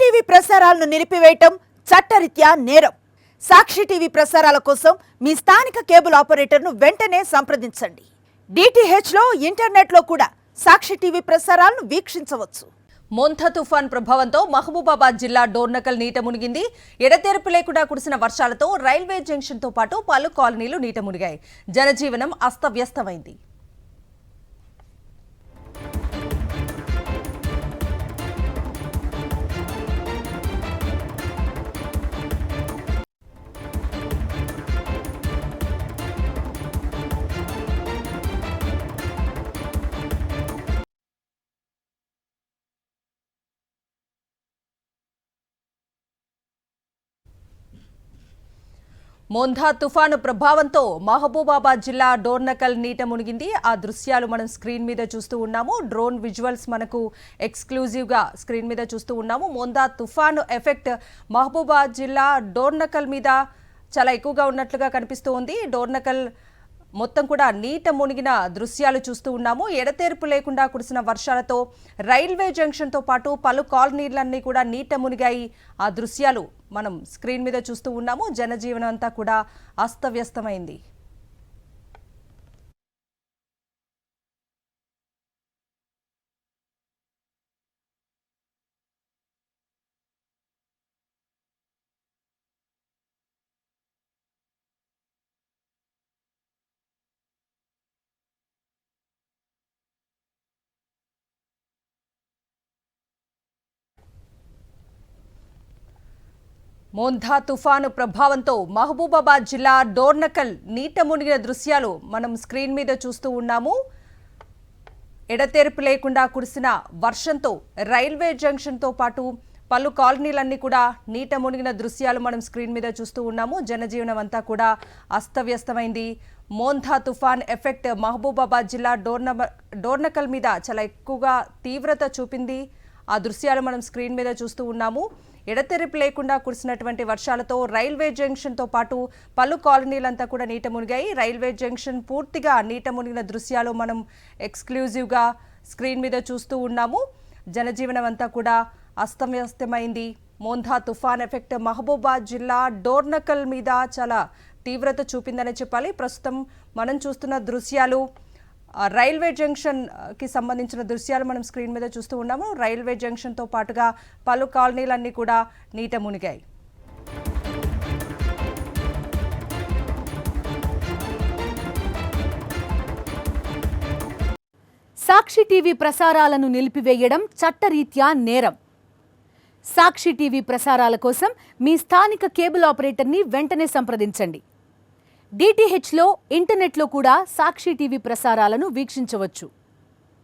TV ప్రసారాలను నిలిపివేయటం చట్టరీత్యా నేరం. సాక్షి టీవీ ప్రసారాల కోసం మీ స్థానిక కేబుల్ ఆపరేటర్ను వెంటనే సంప్రదించండి. DTH లో ఇంటర్నెట్ లో కూడా సాక్షి టీవీ ప్రసారాలను వీక్షించవచ్చు. మోంథా తుఫాన్ ప్రభావంతో మహబూబాబాద్ జిల్లా డోర్నకల్ నీట మునిగింది. ఎడతెరిపి లేకుండా కురిసిన వర్షాలతో రైల్వే జంక్షన్ తో పాటు పలు కాలనీలు నీట మునిగాయి. జనజీవనం అస్తవ్యస్తమైంది. మోంథా తుఫాను ప్రభావంతో మహబూబాబాద్ జిల్లా డోర్నకల్ నీట మునిగింది. ఆ దృశ్యాలు మనం స్క్రీన్ మీద చూస్తూ ఉన్నాము. డ్రోన్ విజువల్స్ మనకు ఎక్స్క్లూజివ్గా స్క్రీన్ మీద చూస్తూ ఉన్నాము. మోంథా తుఫాను ఎఫెక్ట్ మహబూబాబాద్ జిల్లా డోర్నకల్ మీద చాలా ఎక్కువగా ఉన్నట్లుగా కనిపిస్తూ ఉంది. డోర్నకల్ మొత్తం కూడా నీట మునిగిన దృశ్యాలు చూస్తూ ఉన్నాము. ఎడతెరిపి లేకుండా కురిసిన వర్షాలతో రైల్వే జంక్షన్తో పాటు పలు కాలనీలన్నీ కూడా నీట మునిగాయి. ఆ దృశ్యాలు మనం స్క్రీన్ మీద చూస్తూ ఉన్నాము. జనజీవనం అంతా కూడా అస్తవ్యస్తమైంది. మోంథా తుఫాను ప్రభావంతో మహబూబాబాద్ జిల్లా డోర్నకల్ నీట మునిగిన దృశ్యాలు మనం స్క్రీన్ మీద చూస్తూ ఉన్నాము. ఎడతెరిపి లేకుండా కురిసిన వర్షంతో రైల్వే జంక్షన్తో పాటు పలు కాలనీలన్నీ కూడా నీట మునిగిన దృశ్యాలు మనం స్క్రీన్ మీద చూస్తూ ఉన్నాము. జనజీవనం అంతా కూడా అస్తవ్యస్తమైంది. మోంథా తుఫాన్ ఎఫెక్ట్ మహబూబాబాద్ జిల్లా డోర్నకల్ మీద చాలా ఎక్కువగా తీవ్రత చూపింది. ఆ దృశ్యాలు మనం స్క్రీన్ మీద చూస్తూ ఉన్నాము. ఎడతెరిపి లేకుండా కురిసినటువంటి వర్షాలతో రైల్వే జంక్షన్తో పాటు పలు కాలనీలంతా కూడా నీట మునిగాయి. రైల్వే జంక్షన్ పూర్తిగా నీట మునిగిన దృశ్యాలు మనం ఎక్స్క్లూజివ్గా స్క్రీన్ మీద చూస్తూ ఉన్నాము. జనజీవనం అంతా కూడా అస్తవ్యస్తమైంది. మోంథా తుఫాన్ ఎఫెక్ట్ మహబూబాబాద్ జిల్లా డోర్నకల్ మీద చాలా తీవ్రత చూపిందని చెప్పాలి. ప్రస్తుతం మనం చూస్తున్న దృశ్యాలు రైల్వే జంక్షన్ కి సంబంధించిన దృశ్యాలు మనం స్క్రీన్ మీద చూస్తూ ఉన్నాము. రైల్వే జంక్షన్ తో పాటుగా పలు కాలనీలన్నీ కూడా నీట మునిగాయి. సాక్షి టీవీ ప్రసారాలను నిలిపివేయడం చట్టరీత్యా నేరం. సాక్షి టీవీ ప్రసారాల కోసం మీ స్థానిక కేబుల్ ఆపరేటర్ని వెంటనే సంప్రదించండి. DTH లో ఇంటర్నెట్ లో కూడా సాక్షి టీవీ ప్రసారాలను వీక్షించవచ్చు.